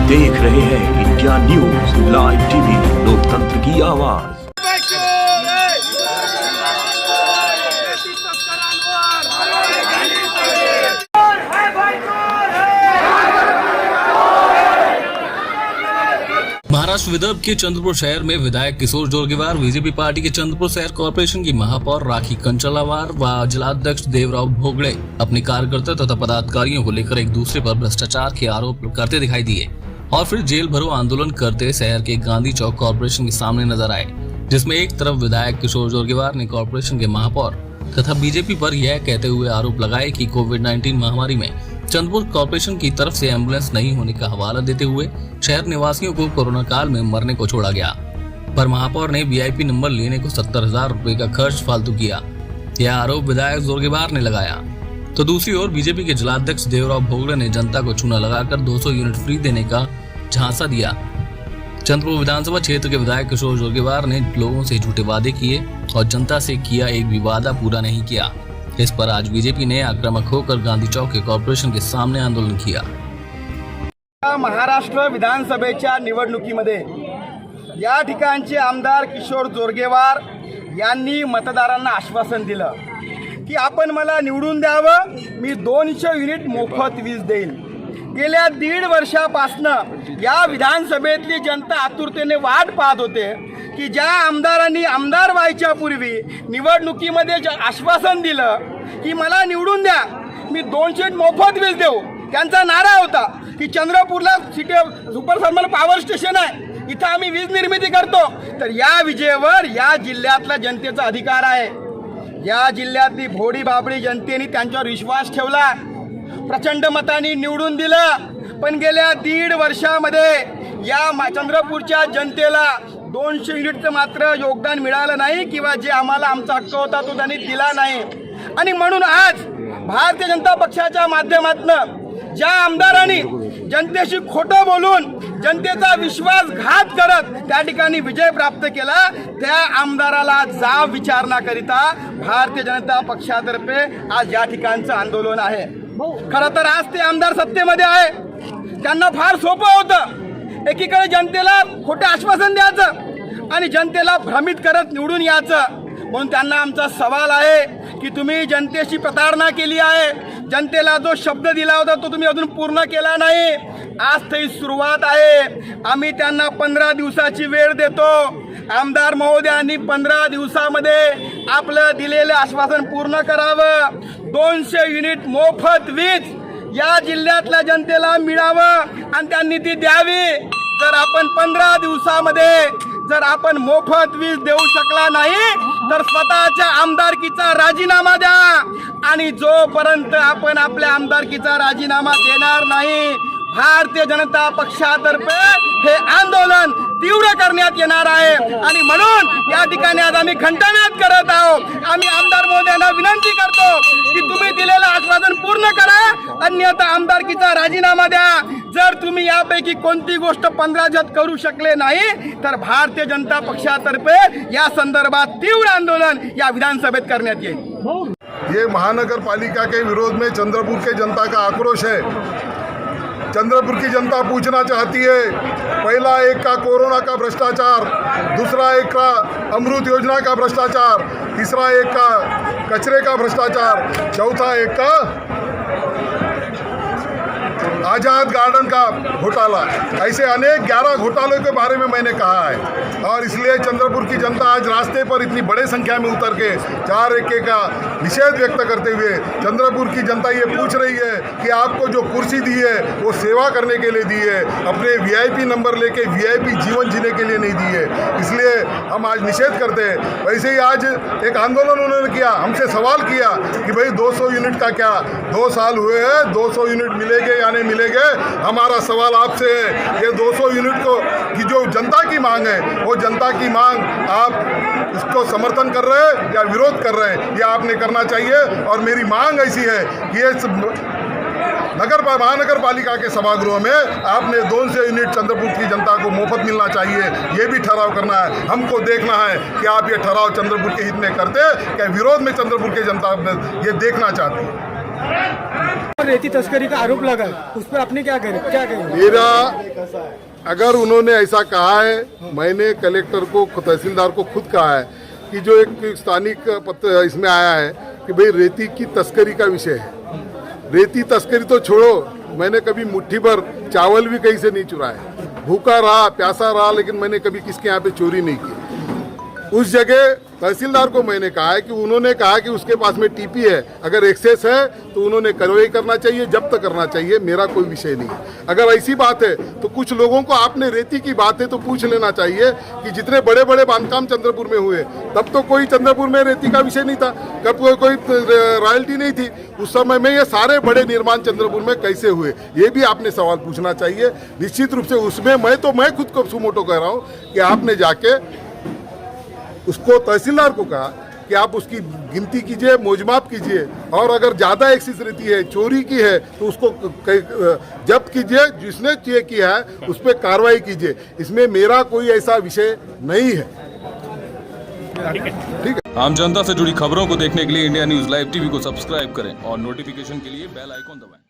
देख रहे हैं इंडिया न्यूज लाइव टीवी, लोकतंत्र की आवाज। महाराष्ट्र विदर्भ के चंद्रपुर शहर में विधायक किशोर जोरगेवार, बीजेपी पार्टी के चंद्रपुर शहर कॉर्पोरेशन की महापौर राखी कंचलावार व जिलाध्यक्ष देवराव भोगड़े अपने कार्यकर्ता तथा पदाधिकारियों को लेकर एक दूसरे पर भ्रष्टाचार के आरोप करते दिखाई दिए और फिर जेल भरो आंदोलन करते शहर के गांधी चौक कॉर्पोरेशन के सामने नजर आए, जिसमें एक तरफ विधायक किशोर जोरगेवार ने कॉर्पोरेशन के महापौर तथा बीजेपी पर यह कहते हुए आरोप लगाए कि कोविड-19 महामारी में चंद्रपुर कॉर्पोरेशन की तरफ से एम्बुलेंस नहीं होने का हवाला देते हुए शहर निवासियों को कोरोना काल में मरने को छोड़ा गया, पर महापौर ने वीआईपी नंबर लेने को 70,000 रुपए का खर्च फालतू किया। यह आरोप विधायक जोरगेवार ने लगाया। तो दूसरी ओर बीजेपी के जिलाध्यक्ष देवराव भोगड़े ने जनता को चूना लगाकर 200 यूनिट फ्री देने का झांसा दिया। चंद्रपुर विधानसभा क्षेत्र के विधायक किशोर जोरगेवार ने लोगों से झूठे वादे किए और जनता से किया एक भी वादा पूरा नहीं किया। इस पर आज बीजेपी ने आक्रामक होकर गांधी चौक के कॉर्पोरेशन के सामने आंदोलन किया। महाराष्ट्र विधानसभेच्या निवडणुकीमध्ये या ठिकाणचे आमदार किशोर जोरगेवार यांनी मतदारांना आश्वासन दिलं की आपण मला निवडून द्यावं, मी 200 युनिट मोफत वीज देईल। गेल्या 1.5 वर्षापासून या विधानसभेतली जनता आतुरतेने वाट पाहत होते की ज्या आमदारांनी आमदार व्हायच्या पूर्वी निवडणुकीमध्ये आश्वासन दिलं की मला निवडून द्या, मी 200 युनिट मोफत वीज देऊ, त्यांचा नारा होता की चंद्रपूरला city super thermal power station आहे, इथं आम्ही वीज निर्मिती करतो। तर या विजेवर या जिल्ह्यातल्या जनतेचा अधिकार आहे। या जिल्ह्यातली भोडी बाबडी जनतेने त्यांच्यावर विश्वास ठेवला, प्रचंड मतांनी निवडून दिलं। पण गेल्या 1.5 वर्षामध्ये या चंद्रपूरच्या जनतेला 200 युनिटचं मात्र योगदान मिळालं नाही किंवा जे आम्हाला आमचा हक्क होता तो त्यांनी दिला नाही। आणि म्हणून आज भारतीय जनता पक्षाच्या माध्यमातून ज्या आमदारांनी जनतेशी खोटं बोलून जनतेचा विश्वासघात करत त्या ठिकाणी विजय प्राप्त केला, त्या आमदाराला जाब विचारण्याकरिता भारतीय जनता पक्षातर्फे आज या ठिकाणचं आंदोलन आहे। खरं तर आज ते आमदार सत्तेमध्ये आहे, त्यांना फार सोपं होतं एकीकडे जनतेला खोटे आश्वासन द्यायचं आणि जनतेला भ्रमित करत निवडून यायचं। म्हणून त्यांना आमचा सवाल आहे की तुम्ही जनतेशी प्रतारणा केली आहे, जनतेला जो शब्द दिला होता तो तुम्ही अजून पूर्ण केला नाही। आज ती सुरुवात आहे, आम्ही त्यांना 15 दिवसाची वेळ देतो। आमदार महोदयांनी 15 दिवसामध्ये आपलं दिलेलं आश्वासन पूर्ण करावं। 200 युनिट मोफत वीज या जिल्ह्यातल्या जनतेला मिळावं आणि त्यांनी ती द्यावी। जर आपण 15 दिवसामध्ये जर आपण मोफत वीज देऊ शकला नाही तर स्वतःच्या आमदारकीचा राजीनामा द्या आणि जोपर्यंत आपण आपल्या आमदारकीचा राजीनामा देणार नाही, भारतीय जनता पक्षातर्फे हे आंदोलन तीव्र करण्यात येणार आहे। आणि म्हणून या ठिकाणी आज आम्ही घंटानाद करत आहोत। आम्ही आमदार महोदयांना विनंती करतो की तुम्ही दिलेलं आश्वासन पूर्ण करा, अन्यथा आमदारकीचा राजीनामा द्या। जर तुम्ही यापैकी कोणती गोष्ट 15 दिवसात करू शकले नाही तर भारतीय जनता पक्षातर्फे या संदर्भात तीव्र आंदोलन या विधानसभेत करण्यात येईल। ये महानगर पालिका के विरोध में चंद्रपुर के जनता का आक्रोश है। चंद्रपुर की जनता पूछना चाहती है, पहला एक का कोरोना का भ्रष्टाचार, दूसरा एक का अमृत योजना का भ्रष्टाचार, तीसरा एक का कचरे का भ्रष्टाचार, चौथा एक का आज़ाद गार्डन का घोटाला। ऐसे अनेक 11 घोटालों के बारे में मैंने कहा है और इसलिए चंद्रपुर की जनता आज रास्ते पर इतनी बड़े संख्या में उतर के 4-1 का निषेध व्यक्त करते हुए चंद्रपुर की जनता ये पूछ रही है कि आपको जो कुर्सी दी है वो सेवा करने के लिए दी है, अपने वीआईपी नंबर लेके वीआईपी जीवन जीने के लिए नहीं दी है। इसलिए हम आज निषेध करते हैं। वैसे ही आज एक आंदोलन उन्होंने किया, हमसे सवाल किया कि भाई 200 यूनिट का क्या, 2 साल हुए हैं, 200 यूनिट मिलेंगे या नहीं मिलेंगे। हमारा सवाल आपसे है, ये 200 यूनिट को की जो जनता की मांग है वो जनता की मांग आप इसको समर्थन कर रहे हैं या विरोध कर रहे हैं, ये आपने करना चाहिए। और मेरी मांग ऐसी है कि ये महानगर पालिका के सभागृह में आपने 200 यूनिट चंद्रपुर की जनता को मुफ्त मिलना चाहिए, ये भी ठहराव करना है। हमको देखना है कि आप ये ठहराव चंद्रपुर के हित में करते हैं क्या विरोध में चंद्रपुर की जनता ये देखना चाहती है। रेती तस्करी का आरोप लगा है, उस पर आपने क्या कहेंगे? मेरा अगर उन्होंने ऐसा कहा है, मैंने कलेक्टर को तहसीलदार को खुद कहा है कि जो एक स्थानिक पत्र इसमें आया है कि भाई रेती की तस्करी का विषय है। रेती तस्करी तो छोड़ो, मैंने कभी मुट्ठी भर चावल भी कहीं से नहीं चुराया, भूखा रहा प्यासा रहा, लेकिन मैंने कभी किसके यहाँ पे चोरी नहीं की। उस जगह तहसीलदार को मैंने कहा है कि उन्होंने कहा कि उसके पास में टीपी है, अगर एक्सेस है तो उन्होंने कार्रवाई करना चाहिए, जब्त करना चाहिए, मेरा कोई विषय नहीं है। अगर ऐसी बात है तो कुछ लोगों को आपने रेती की बात है तो पूछ लेना चाहिए कि जितने बड़े बड़े बांधकाम चंद्रपुर में हुए तब तो कोई चंद्रपुर में रेती का विषय नहीं था, कब कोई रॉयल्टी नहीं थी उस समय में। ये सारे बड़े निर्माण चंद्रपुर में कैसे हुए, ये भी आपने सवाल पूछना चाहिए निश्चित रूप से। उसमें मैं खुद को सुमोटो कह रहा हूँ कि आपने जाके उसको तहसीलदार को कहा कि आप उसकी गिनती कीजिए, मोजमाप कीजिए, और अगर ज़्यादा एक्सेस रहती है, चोरी की है तो उसको जब्त कीजिए, जिसने ये किया है उस पर कार्रवाई कीजिए। इसमें मेरा कोई ऐसा विषय नहीं है। ठीक है। आम जनता से जुड़ी खबरों को देखने के लिए इंडिया न्यूज लाइव टीवी को सब्सक्राइब करें और नोटिफिकेशन के लिए बेल आइकॉन दबाएं।